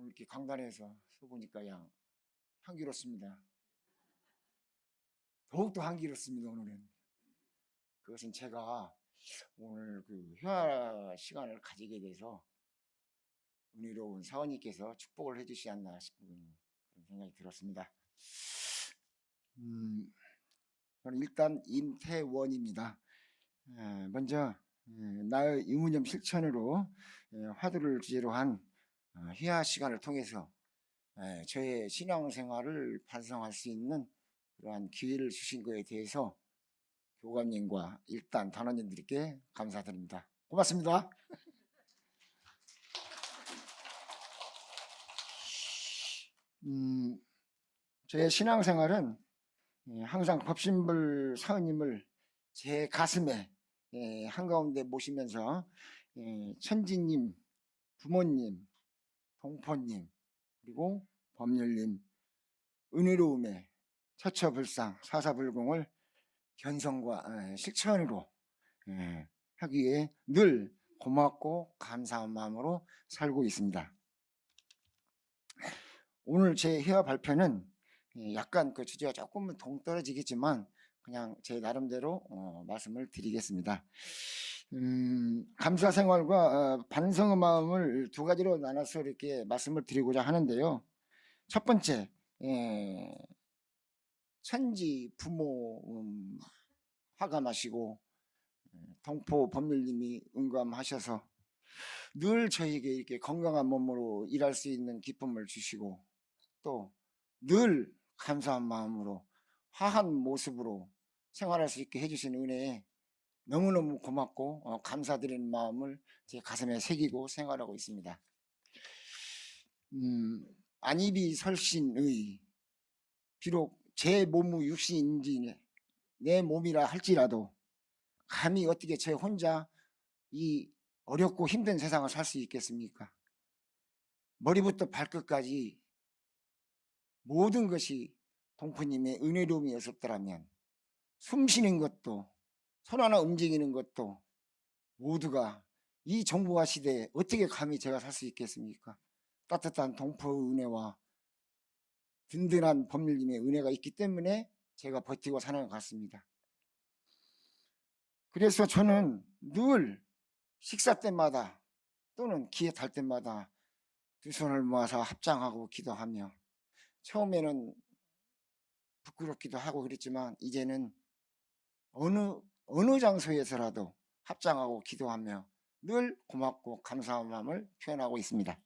오늘 이렇게 강단에서 서보니까 양 향기롭습니다. 더욱더 향기롭습니다. 오늘은. 그것은 제가 오늘 그 휴화 시간을 가지게 돼서 은혜로운 사원님께서 축복을 해주시지 않나 싶은 그런 생각이 들었습니다. 저는 일단 임태원입니다. 먼저 나의 의무념 실천으로 화두를 주제로 한 휴화 시간을 통해서 저의 신앙생활을 반성할 수 있는 그러한 기회를 주신 것에 대해서 교감님과 일단 단원님들께 감사드립니다. 고맙습니다. 저의 신앙생활은 항상 법신불 사은님을 제 가슴에 한가운데 모시면서 천지님, 부모님, 동포님, 그리고 법률님, 은혜로움의 처처불상, 사사불공을 견성과 실천으로 하기에 늘 고맙고 감사한 마음으로 살고 있습니다. 오늘 제 회화 발표는 약간 그 주제가 조금은 동떨어지겠지만 그냥 제 나름대로 말씀을 드리겠습니다. 감사 생활과 반성의 마음을 두 가지로 나눠서 이렇게 말씀을 드리고자 하는데요. 첫 번째, 천지 부모 화감하시고 동포 법률님이 응감하셔서 늘 저에게 이렇게 건강한 몸으로 일할 수 있는 기쁨을 주시고 또 늘 감사한 마음으로 화한 모습으로 생활할 수 있게 해주신 은혜에 너무너무 고맙고 감사드리는 마음을 제 가슴에 새기고 생활하고 있습니다. 안입이 설신의 비록 제 몸의 육신인지 내 몸이라 할지라도 감히 어떻게 제 혼자 이 어렵고 힘든 세상을 살 수 있겠습니까? 머리부터 발끝까지 모든 것이 동포님의 은혜로움이었었더라면 숨 쉬는 것도 손 하나 움직이는 것도 모두가 이 정보화 시대에 어떻게 감히 제가 살 수 있겠습니까? 따뜻한 동포의 은혜와 든든한 법률님의 은혜가 있기 때문에 제가 버티고 사는 것 같습니다. 그래서 저는 늘 식사 때마다 또는 기회 탈 때마다 두 손을 모아서 합장하고 기도하며 처음에는 부끄럽기도 하고 그랬지만 이제는 어느 장소에서라도 합장하고 기도하며 늘 고맙고 감사한 마음을 표현하고 있습니다.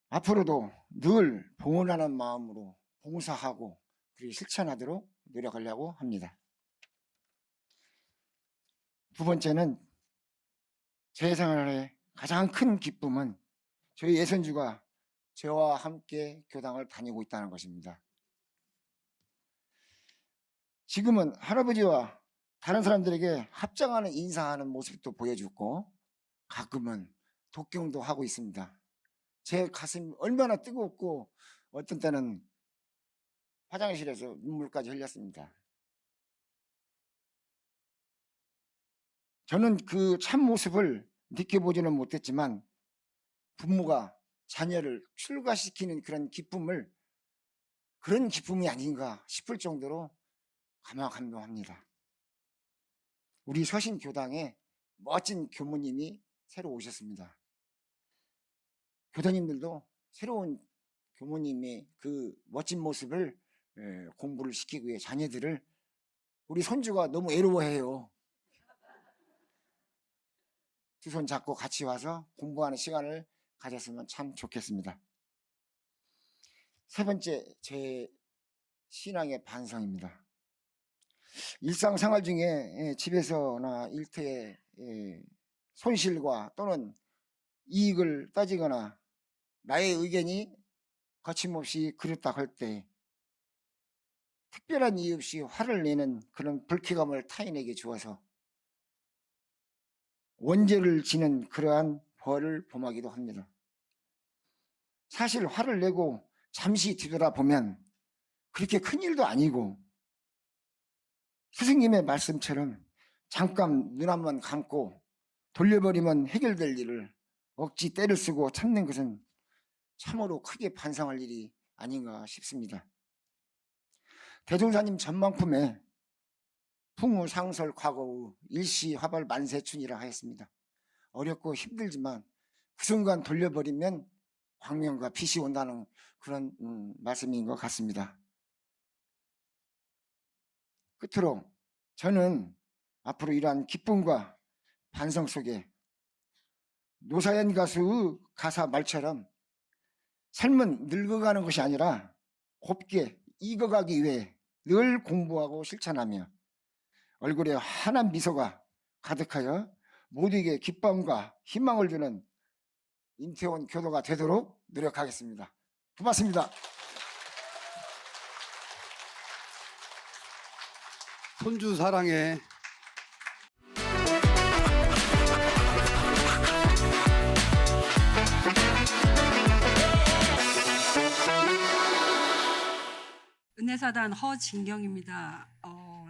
앞으로도 늘 봉헌하는 마음으로 봉사하고 그리고 실천하도록 노력하려고 합니다. 두 번째는 제 생활의 가장 큰 기쁨은 저희 예선주가 저와 함께 교당을 다니고 있다는 것입니다. 지금은 할아버지와 다른 사람들에게 합장하는 인사하는 모습도 보여주고 가끔은 독경도 하고 있습니다. 제 가슴이 얼마나 뜨겁고 어떤 때는 화장실에서 눈물까지 흘렸습니다. 저는 그 참모습을 느껴보지는 못했지만 부모가 자녀를 출가시키는 그런 기쁨이 아닌가 싶을 정도로 감화감동합니다. 우리 서신교당에 멋진 교무님이 새로 오셨습니다. 교도님들도 새로운 교무님의 그 멋진 모습을 공부를 시키기 위해 자녀들을 우리 손주가 너무 애로워해요. 두 손 잡고 같이 와서 공부하는 시간을 가졌으면 참 좋겠습니다. 세 번째, 제 신앙의 반성입니다. 일상생활 중에 집에서나 일터에 손실과 또는 이익을 따지거나 나의 의견이 거침없이 그렇다 할 때 특별한 이유 없이 화를 내는 그런 불쾌감을 타인에게 주어서 원죄를 지는 그러한 벌을 범하기도 합니다. 사실 화를 내고 잠시 뒤돌아보면 그렇게 큰 일도 아니고 스승님의 말씀처럼 잠깐 눈 한번 감고 돌려버리면 해결될 일을 억지 때를 쓰고 참는 것은 참으로 크게 반성할 일이 아닌가 싶습니다. 대종사님 전망품에 풍우상설 과거의 일시화발 만세춘이라 하였습니다. 어렵고 힘들지만 그 순간 돌려버리면 광명과 빛이 온다는 그런 말씀인 것 같습니다. 끝으로 저는 앞으로 이러한 기쁨과 반성 속에 노사연 가수의 가사 말처럼 삶은 늙어가는 것이 아니라 곱게 익어가기 위해 늘 공부하고 실천하며 얼굴에 환한 미소가 가득하여 모두에게 기쁨과 희망을 주는 임태원 교도가 되도록 노력하겠습니다. 고맙습니다. 손주 사랑해. 은혜사단 허진경입니다.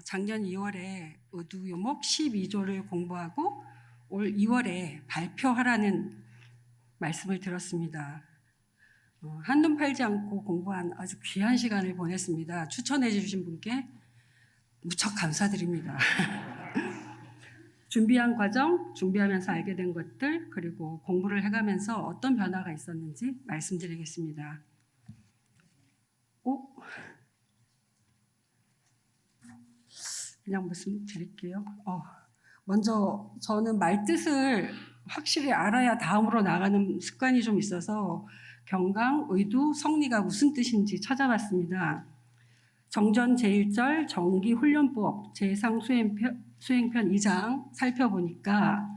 작년 2월에 의두요목 12조를 공부하고 올 2월에 발표하라는 말씀을 들었습니다. 한눈 팔지 않고 공부한 아주 귀한 시간을 보냈습니다. 추천해 주신 분께 무척 감사드립니다. 준비한 과정, 준비하면서 알게 된 것들, 그리고 공부를 해가면서 어떤 변화가 있었는지 말씀드리겠습니다. 그냥 말씀드릴게요. 먼저 저는 말뜻을 확실히 알아야 다음으로 나가는 습관이 좀 있어서 경강, 의두, 성리가 무슨 뜻인지 찾아봤습니다. 정전 제1절 정기훈련법 재상 수행편 2장 살펴보니까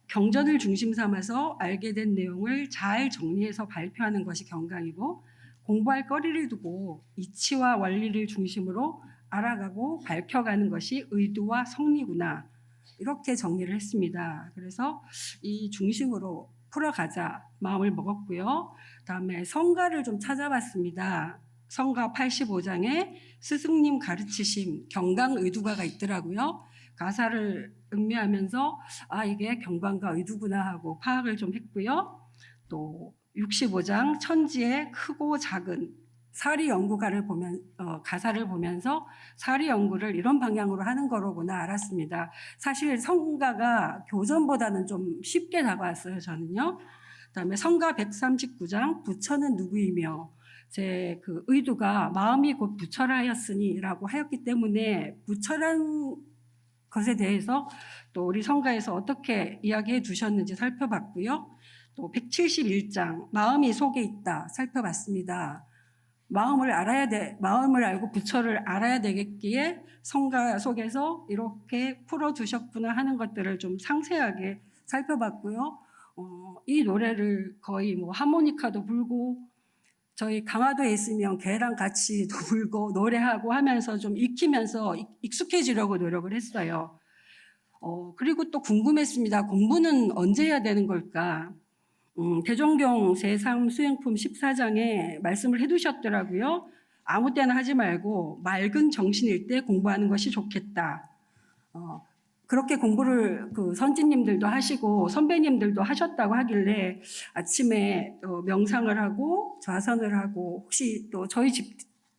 경전을 중심 삼아서 알게 된 내용을 잘 정리해서 발표하는 것이 경강이고, 공부할 거리를 두고 이치와 원리를 중심으로 알아가고 밝혀가는 것이 의두와 성리구나, 이렇게 정리를 했습니다. 그래서 이 중심으로 풀어가자 마음을 먹었고요. 다음에 성가를 좀 찾아봤습니다. 성가 85장에 스승님 가르치심 경강의두가가 있더라고요. 가사를 음미하면서 이게 경강과 의두구나 하고 파악을 좀 했고요. 또 65장 천지의 크고 작은 사리연구가를 가사를 보면서 사리연구를 이런 방향으로 하는 거로구나 알았습니다. 사실 성가가 교전보다는 좀 쉽게 다가왔어요, 저는요. 그다음에 성가 139장 부처는 누구이며, 제 그 의두가 마음이 곧 부처라 하였으니라고 하였기 때문에 부처란 것에 대해서 또 우리 성가에서 어떻게 이야기해 두셨는지 살펴봤고요. 또 171장 마음이 속에 있다 살펴봤습니다. 마음을 알고 부처를 알아야 되겠기에 성가 속에서 이렇게 풀어두셨구나 하는 것들을 좀 상세하게 살펴봤고요. 이 노래를 거의 하모니카도 불고, 저희 강화도에 있으면 개랑 같이도 불고 노래하고 하면서 좀 익히면서 익숙해지려고 노력을 했어요. 그리고 또 궁금했습니다. 공부는 언제 해야 되는 걸까? 대종경 세상 수행품 14장에 말씀을 해두셨더라고요. 아무 때나 하지 말고 맑은 정신일 때 공부하는 것이 좋겠다. 그렇게 공부를 선지님들도 하시고 선배님들도 하셨다고 하길래 아침에 명상을 하고 좌선을 하고, 혹시 또 저희 집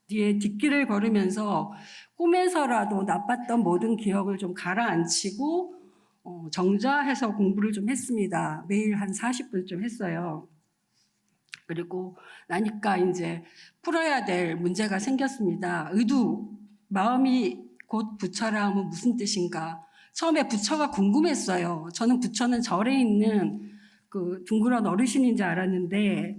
뒤에 뒷길을 걸으면서 꿈에서라도 나빴던 모든 기억을 좀 가라앉히고 정자해서 공부를 좀 했습니다. 매일 한 40분쯤 했어요. 그리고 나니까 이제 풀어야 될 문제가 생겼습니다. 의두, 마음이 곧 부처라 하면 무슨 뜻인가? 처음에 부처가 궁금했어요. 저는 부처는 절에 있는 그 둥그런 어르신인 줄 알았는데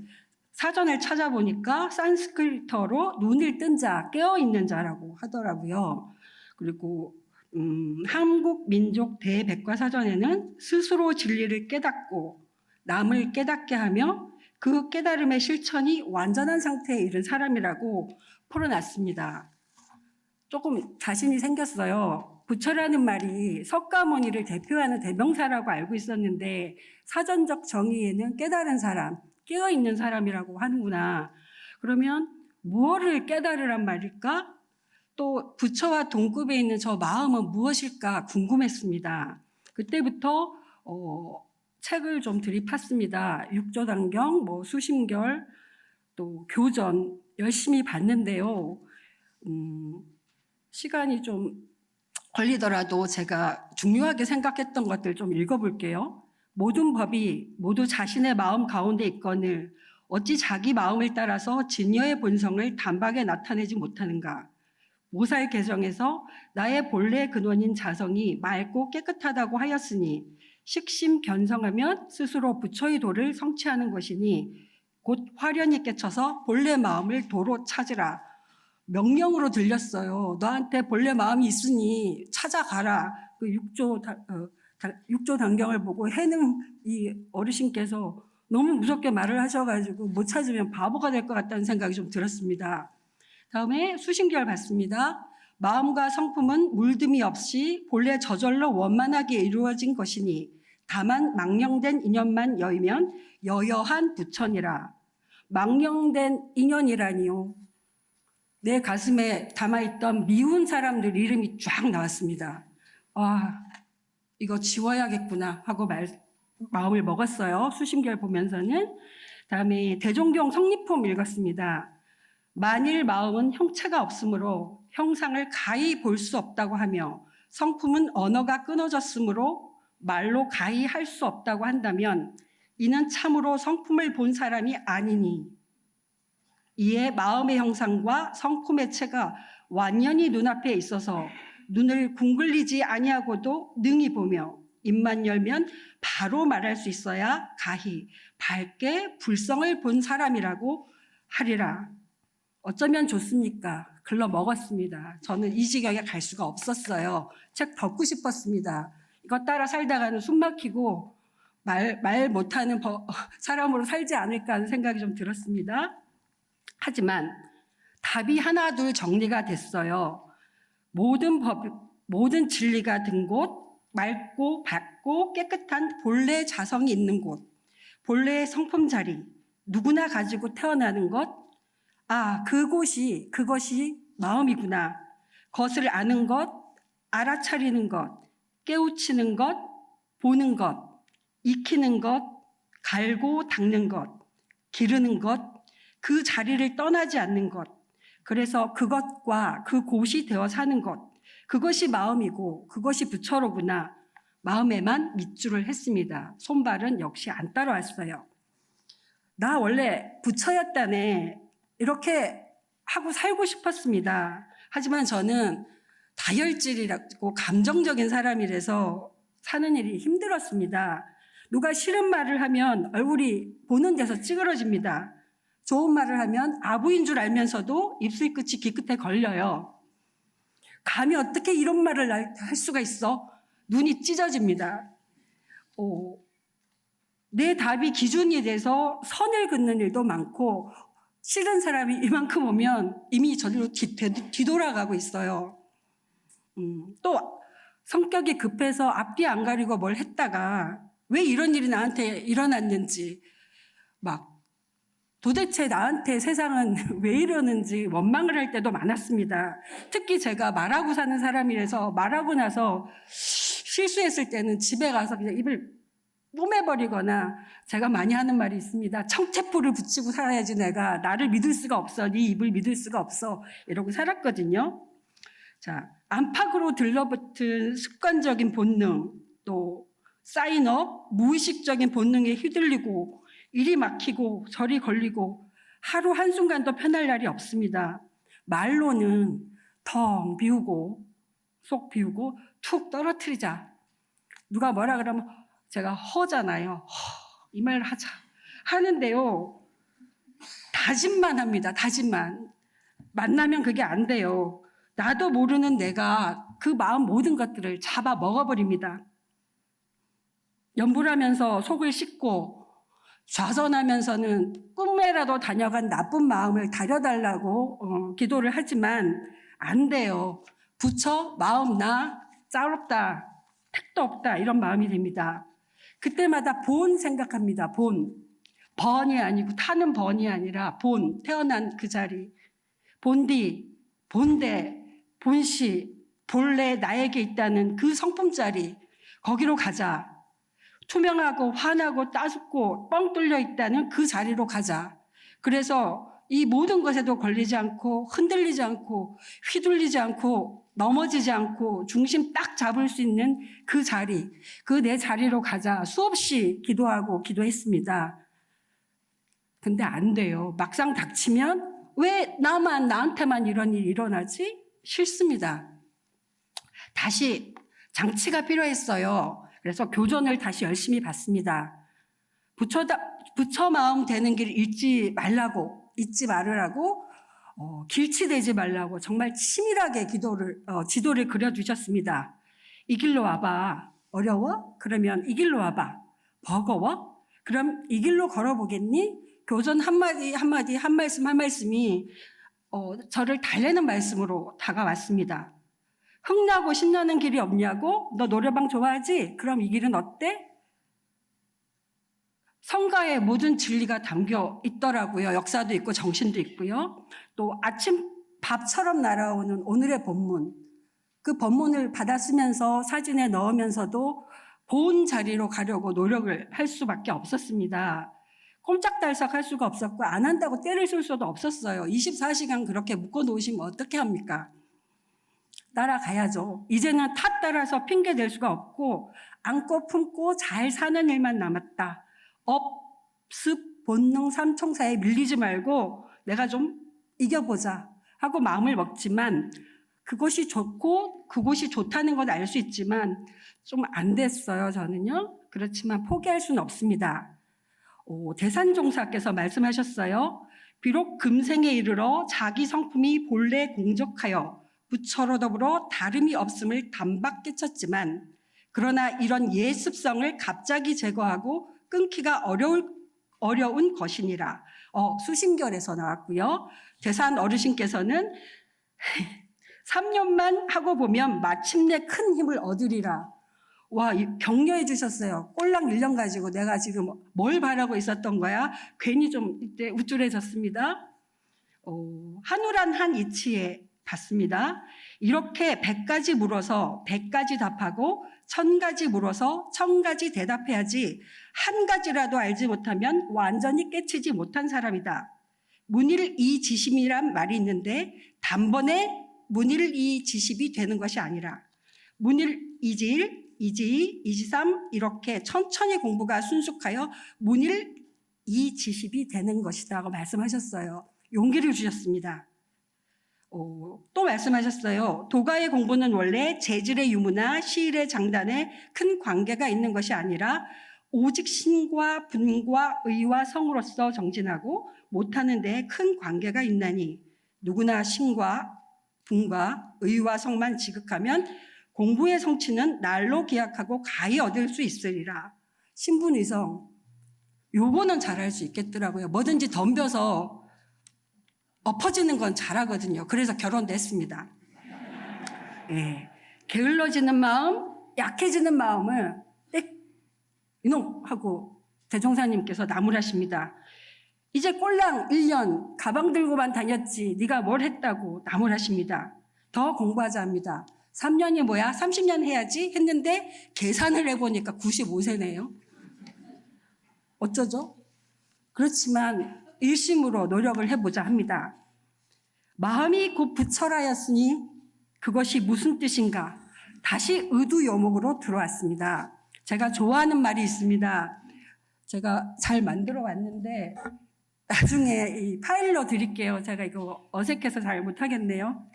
사전을 찾아보니까 산스크리트어로 눈을 뜬 자, 깨어있는 자라고 하더라고요. 그리고 한국민족 대백과사전에는 스스로 진리를 깨닫고 남을 깨닫게 하며 그 깨달음의 실천이 완전한 상태에 이른 사람이라고 풀어놨습니다. 조금 자신이 생겼어요. 부처라는 말이 석가모니를 대표하는 대명사라고 알고 있었는데 사전적 정의에는 깨달은 사람, 깨어있는 사람이라고 하는구나. 그러면 무엇을 깨달으란 말일까? 또 부처와 동급에 있는 저 마음은 무엇일까 궁금했습니다. 그때부터 책을 좀 들이팠습니다. 육조단경, 뭐 수심결, 또 교전 열심히 봤는데요. 시간이 좀 걸리더라도 제가 중요하게 생각했던 것들 좀 읽어볼게요. 모든 법이 모두 자신의 마음 가운데 있거늘 어찌 자기 마음을 따라서 진여의 본성을 단박에 나타내지 못하는가. 모살 개정에서 나의 본래 근원인 자성이 맑고 깨끗하다고 하였으니 식심 견성하면 스스로 부처의 도를 성취하는 것이니 곧 화련히 깨쳐서 본래 마음을 도로 찾으라. 명령으로 들렸어요. 너한테 본래 마음이 있으니 찾아가라. 그 육조 단경을 보고 해능 이 어르신께서 너무 무섭게 말을 하셔가지고 못 찾으면 바보가 될 것 같다는 생각이 좀 들었습니다. 다음에 수심결 봤습니다. 마음과 성품은 물듦이 없이 본래 저절로 원만하게 이루어진 것이니 다만 망령된 인연만 여이면 여여한 부천이라. 망령된 인연이라니요. 내 가슴에 담아있던 미운 사람들 이름이 쫙 나왔습니다. 아, 이거 지워야겠구나 하고 마음을 먹었어요. 수심결 보면서는. 다음에 대종경 성리품 읽었습니다. 만일 마음은 형체가 없으므로 형상을 가히 볼 수 없다고 하며 성품은 언어가 끊어졌으므로 말로 가히 할 수 없다고 한다면 이는 참으로 성품을 본 사람이 아니니 이에 마음의 형상과 성품의 체가 완연히 눈앞에 있어서 눈을 궁글리지 아니하고도 능히 보며 입만 열면 바로 말할 수 있어야 가히 밝게 불성을 본 사람이라고 하리라. 어쩌면 좋습니까? 글러 먹었습니다. 저는 이 지경에 갈 수가 없었어요. 책 덮고 싶었습니다. 이거 따라 살다가는 숨 막히고 말 못하는 사람으로 살지 않을까 하는 생각이 좀 들었습니다. 하지만 답이 하나 둘 정리가 됐어요. 모든 진리가 든 곳, 맑고 밝고 깨끗한 본래 자성이 있는 곳, 본래의 성품 자리, 누구나 가지고 태어나는 것, 그것이 마음이구나. 그것을 아는 것, 알아차리는 것, 깨우치는 것, 보는 것, 익히는 것, 갈고 닦는 것, 기르는 것, 그 자리를 떠나지 않는 것, 그래서 그것과 그 곳이 되어 사는 것, 그것이 마음이고 그것이 부처로구나. 마음에만 밑줄을 했습니다. 손발은 역시 안 따라왔어요. 나 원래 부처였다네. 이렇게 하고 살고 싶었습니다. 하지만 저는 다혈질이라고 감정적인 사람이라서 사는 일이 힘들었습니다. 누가 싫은 말을 하면 얼굴이 보는 데서 찌그러집니다. 좋은 말을 하면 아부인 줄 알면서도 입술 끝이 귀끝에 걸려요. 감히 어떻게 이런 말을 할 수가 있어? 눈이 찢어집니다. 내 답이 기준이 돼서 선을 긋는 일도 많고 싫은 사람이 이만큼 오면 이미 저리로 뒤돌아가고 있어요. 또 성격이 급해서 앞뒤 안 가리고 뭘 했다가 왜 이런 일이 나한테 일어났는지 막 도대체 나한테 세상은 왜 이러는지 원망을 할 때도 많았습니다. 특히 제가 말하고 사는 사람이라서 말하고 나서 실수했을 때는 집에 가서 그냥 입을 뿜어버리거나 제가 많이 하는 말이 있습니다. 청태포를 붙이고 살아야지 내가 나를 믿을 수가 없어. 네 입을 믿을 수가 없어. 이러고 살았거든요. 자, 안팎으로 들러붙은 습관적인 본능, 또 사인업, 무의식적인 본능에 휘둘리고 이리 막히고 저리 걸리고 하루 한순간도 편할 날이 없습니다. 말로는 텅 비우고 속 비우고 툭 떨어뜨리자. 누가 뭐라 그러면 제가 허잖아요. 이 말을 하자. 하는데요. 다짐만 합니다. 다짐만. 만나면 그게 안 돼요. 나도 모르는 내가 그 마음 모든 것들을 잡아 먹어버립니다. 염불하면서 속을 씻고 좌선하면서는 꿈에라도 다녀간 나쁜 마음을 다려달라고 기도를 하지만 안 돼요. 부처 마음 나 짤없다. 택도 없다. 이런 마음이 됩니다. 그때마다 본 생각합니다. 본. 번이 아니고 타는 번이 아니라 본. 태어난 그 자리. 본디, 본대, 본시, 본래 나에게 있다는 그 성품 자리. 거기로 가자. 투명하고 환하고 따숩고 뻥 뚫려 있다는 그 자리로 가자. 그래서 이 모든 것에도 걸리지 않고 흔들리지 않고 휘둘리지 않고 넘어지지 않고 중심 딱 잡을 수 있는 그 자리, 그 내 자리로 가자. 수없이 기도하고 기도했습니다. 근데 안 돼요. 막상 닥치면 왜 나한테만 이런 일이 일어나지? 싫습니다. 다시 장치가 필요했어요. 그래서 교전을 다시 열심히 받습니다. 부처 마음 되는 길 잊지 말으라고 길치되지 말라고 정말 치밀하게 지도를 그려주셨습니다. 이 길로 와봐. 어려워? 그러면 이 길로 와봐. 버거워? 그럼 이 길로 걸어보겠니? 교전 한마디 한마디 한 말씀이 저를 달래는 말씀으로 다가왔습니다. 흥나고 신나는 길이 없냐고? 너 노래방 좋아하지? 그럼 이 길은 어때? 성가의 모든 진리가 담겨 있더라고요. 역사도 있고 정신도 있고요. 또 아침 밥처럼 날아오는 오늘의 본문, 그 본문을 받아쓰면서 사진에 넣으면서도 본 자리로 가려고 노력을 할 수밖에 없었습니다. 꼼짝달싹 할 수가 없었고 안 한다고 때를 쓸 수도 없었어요. 24시간 그렇게 묶어놓으시면 어떻게 합니까? 따라가야죠. 이제는 탓 따라서 핑계 댈 수가 없고 안고 품고 잘 사는 일만 남았다. 업, 습, 본능, 삼총사에 밀리지 말고 내가 좀 이겨보자 하고 마음을 먹지만 그것이 좋고 그곳이 좋다는 건 알 수 있지만 좀 안 됐어요, 저는요. 그렇지만 포기할 수는 없습니다. 대산종사께서 말씀하셨어요. 비록 금생에 이르러 자기 성품이 본래 공적하여 부처로 더불어 다름이 없음을 단박 깨쳤지만 그러나 이런 예습성을 갑자기 제거하고 끊기가 어려운 것이니라. 수신결에서 나왔고요. 대산 어르신께서는 3년만 하고 보면 마침내 큰 힘을 얻으리라. 와, 격려해 주셨어요. 꼴랑 1년 가지고 내가 지금 뭘 바라고 있었던 거야? 괜히 좀 이때 우쭐해졌습니다. 한우란 한 이치에 받습니다. 이렇게 100가지 물어서 100가지 답하고 1000가지 물어서 1000가지 대답해야지 한 가지라도 알지 못하면 완전히 깨치지 못한 사람이다. 문일이지심이란 말이 있는데 단번에 문일이지심이 되는 것이 아니라 문일이지일, 이지이, 이지삼 이렇게 천천히 공부가 순숙하여 문일이지심이 되는 것이다 고 말씀하셨어요. 용기를 주셨습니다. 또 말씀하셨어요. 도가의 공부는 원래 재질의 유무나 시일의 장단에 큰 관계가 있는 것이 아니라 오직 신과 분과 의와 성으로서 정진하고 못하는 데에 큰 관계가 있나니 누구나 신과 분과 의와 성만 지극하면 공부의 성취는 날로 기약하고 가히 얻을 수 있으리라. 신분의성 요거는 잘할 수 있겠더라고요. 뭐든지 덤벼서 엎어지는 건 잘하거든요. 그래서 결혼도 했습니다. 예, 게을러지는 마음, 약해지는 마음을 이놈 하고 대종사님께서 나무라십니다. 이제 꼴랑 1년 가방 들고만 다녔지 네가 뭘 했다고 나무라십니다. 더 공부하자 합니다. 3년이 뭐야? 30년 해야지 했는데 계산을 해보니까 95세네요. 어쩌죠? 그렇지만 일심으로 노력을 해보자 합니다. 마음이 곧 부처라였으니 그것이 무슨 뜻인가? 다시 의두요목으로 들어왔습니다. 제가 좋아하는 말이 있습니다. 제가 잘 만들어 왔는데 나중에 이 파일로 드릴게요. 제가 이거 어색해서 잘 못하겠네요.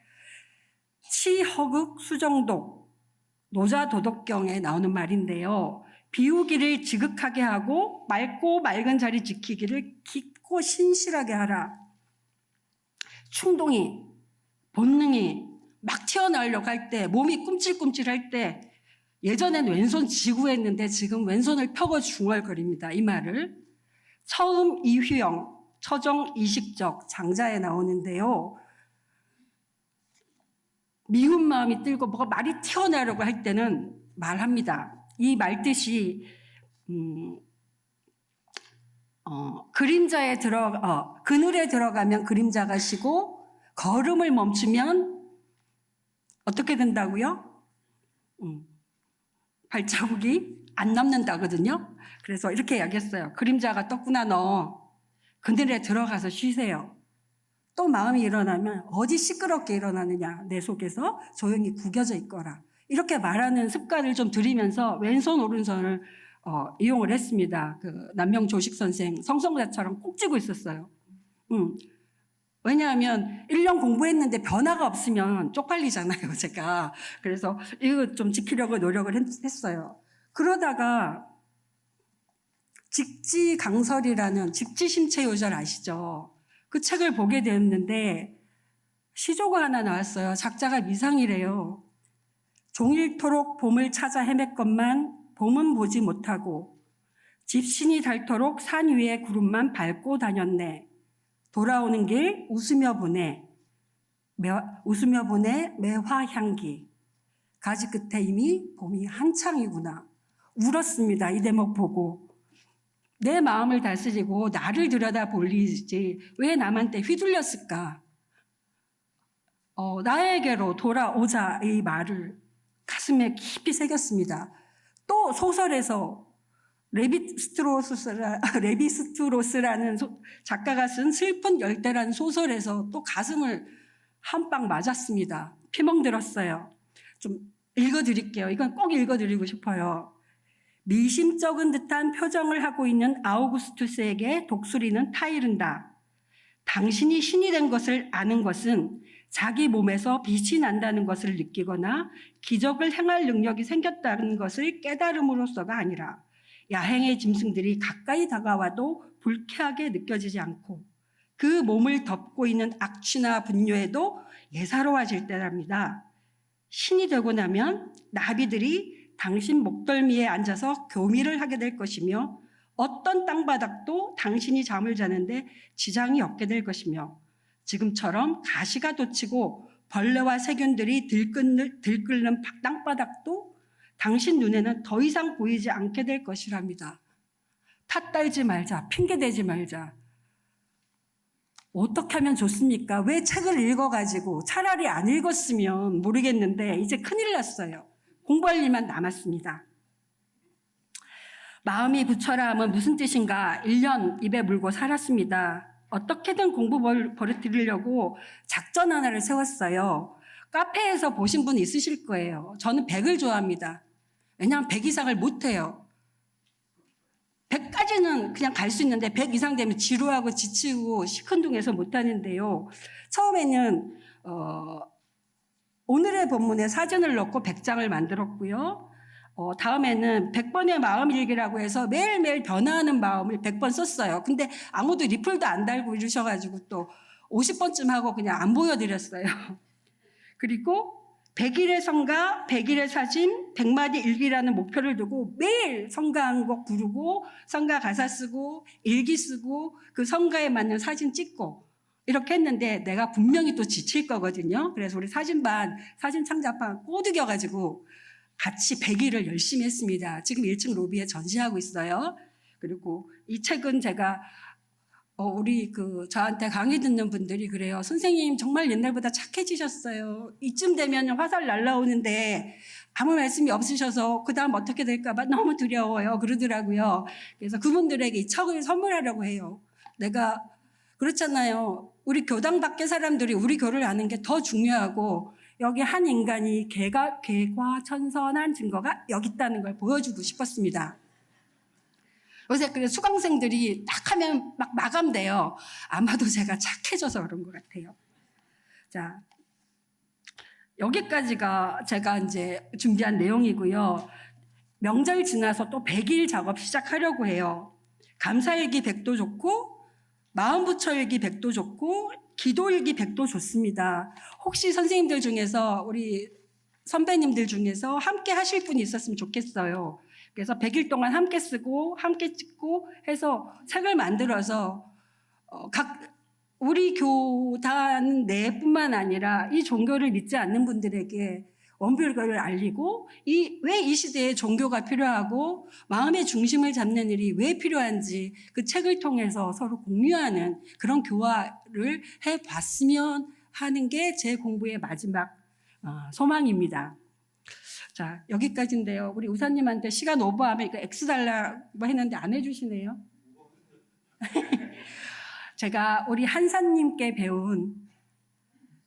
치허극 수정독 노자도덕경에 나오는 말인데요. 비우기를 지극하게 하고 맑고 맑은 자리 지키기를 깊고 신실하게 하라. 충동이 본능이 막 튀어나오려고 할 때 몸이 꿈찔꿈찔할 때 예전엔 왼손 쥐고 했는데 지금 왼손을 펴고 중얼거립니다. 이 말을 처음 이휴영 처정 이식적 장자에 나오는데요. 미운 마음이 들고 뭐가 말이 튀어나오려고 할 때는 말합니다. 이 말뜻이 그늘에 들어가면 그림자가 시고 걸음을 멈추면 어떻게 된다고요? 발자국이 안 남는다거든요. 그래서 이렇게 이야기했어요. 그림자가 떴구나 너. 그늘에 들어가서 쉬세요. 또 마음이 일어나면 어디 시끄럽게 일어나느냐. 내 속에서 조용히 구겨져 있거라. 이렇게 말하는 습관을 좀 들이면서 왼손 오른손을 이용을 했습니다. 그 남명조식 선생 성성자처럼 꼭 쥐고 있었어요. 왜냐하면 1년 공부했는데 변화가 없으면 쪽팔리잖아요, 제가. 그래서 이거 좀 지키려고 노력을 했어요. 그러다가 직지강설이라는 직지심체요절 아시죠? 그 책을 보게 되었는데 시조가 하나 나왔어요. 작자가 미상이래요. 종일토록 봄을 찾아 헤맸건만 봄은 보지 못하고 집신이 닳도록 산 위에 구름만 밟고 다녔네. 돌아오는 길 웃으며 보내 매화향기. 가지 끝에 이미 봄이 한창이구나. 울었습니다. 이 대목 보고. 내 마음을 다스리고 나를 들여다보리지 왜 남한테 휘둘렸을까? 나에게로 돌아오자 이 말을 가슴에 깊이 새겼습니다. 또 소설에서 레비스트로스라는 작가가 쓴 슬픈 열대라는 소설에서 또 가슴을 한 방 맞았습니다. 피멍 들었어요. 좀 읽어드릴게요. 이건 꼭 읽어드리고 싶어요. 미심쩍은 듯한 표정을 하고 있는 아우구스투스에게 독수리는 타이른다. 당신이 신이 된 것을 아는 것은 자기 몸에서 빛이 난다는 것을 느끼거나 기적을 행할 능력이 생겼다는 것을 깨달음으로써가 아니라 야행의 짐승들이 가까이 다가와도 불쾌하게 느껴지지 않고 그 몸을 덮고 있는 악취나 분뇨에도 예사로워질 때랍니다. 신이 되고 나면 나비들이 당신 목덜미에 앉아서 교미를 하게 될 것이며 어떤 땅바닥도 당신이 잠을 자는데 지장이 없게 될 것이며 지금처럼 가시가 돋치고 벌레와 세균들이 들끓는 땅바닥도 당신 눈에는 더 이상 보이지 않게 될 것이랍니다. 탓달지 말자, 핑계대지 말자. 어떻게 하면 좋습니까? 왜 책을 읽어가지고 차라리 안 읽었으면 모르겠는데 이제 큰일 났어요. 공부할 일만 남았습니다. 마음이 부처라 함은 무슨 뜻인가 1년 입에 물고 살았습니다. 어떻게든 공부 버릇들이려고 작전 하나를 세웠어요. 카페에서 보신 분 있으실 거예요. 저는 100을 좋아합니다. 왜냐하면 100 이상을 못해요. 100까지는 그냥 갈 수 있는데 100 이상 되면 지루하고 지치고 시큰둥해서 못하는데요. 처음에는 오늘의 본문에 사전을 넣고 100장을 만들었고요. 다음에는 100번의 마음일기라고 해서 매일매일 변화하는 마음을 100번 썼어요. 근데 아무도 리플도 안 달고 이러셔가지고 또 50번쯤 하고 그냥 안 보여드렸어요. 그리고 100일의 성가, 100일의 사심, 100마디 일기라는 목표를 두고 매일 성가 한 곡 부르고 성가 가사 쓰고 일기 쓰고 그 성가에 맞는 사진 찍고 이렇게 했는데 내가 분명히 또 지칠 거거든요. 그래서 우리 사진반, 사진창작반 꼬드겨가지고 같이 100일을 열심히 했습니다. 지금 1층 로비에 전시하고 있어요. 그리고 이 책은 제가 우리 저한테 강의 듣는 분들이 그래요. 선생님 정말 옛날보다 착해지셨어요. 이쯤 되면 화살 날라오는데 아무 말씀이 없으셔서 그 다음 어떻게 될까 봐 너무 두려워요. 그러더라고요. 그래서 그분들에게 이 책을 선물하려고 해요. 내가 그렇잖아요. 우리 교당 밖의 사람들이 우리 교를 아는 게 더 중요하고 여기 한 인간이 개과천선한 증거가 여기 있다는 걸 보여주고 싶었습니다. 요새 그래서 수강생들이 딱 하면 막 마감돼요. 아마도 제가 착해져서 그런 것 같아요. 자, 여기까지가 제가 이제 준비한 내용이고요. 명절 지나서 또 100일 작업 시작하려고 해요. 감사일기 100도 좋고 마음부처일기 100도 좋고 기도일기 100도 좋습니다. 혹시 선생님들 중에서 우리 선배님들 중에서 함께 하실 분이 있었으면 좋겠어요. 그래서 100일 동안 함께 쓰고 함께 찍고 해서 책을 만들어서 우리 교단 내뿐만 아니라 이 종교를 믿지 않는 분들에게 원불교를 알리고 왜 이 시대에 종교가 필요하고 마음의 중심을 잡는 일이 왜 필요한지 그 책을 통해서 서로 공유하는 그런 교화를 해봤으면 하는 게 제 공부의 마지막 소망입니다. 자, 여기까지인데요. 우리 우사님한테 시간 오버하면 이거 X 달라고 했는데 안 해주시네요. 제가 우리 한사님께 배운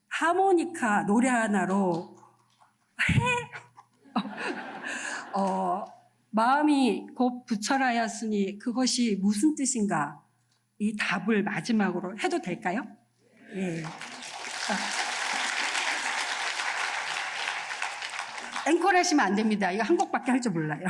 하모니카 노래 하나로 마음이 곧 부처라였으니 그것이 무슨 뜻인가? 이 답을 마지막으로 해도 될까요? 예. 앵콜 하시면 안 됩니다. 이거 한 곡밖에 할 줄 몰라요.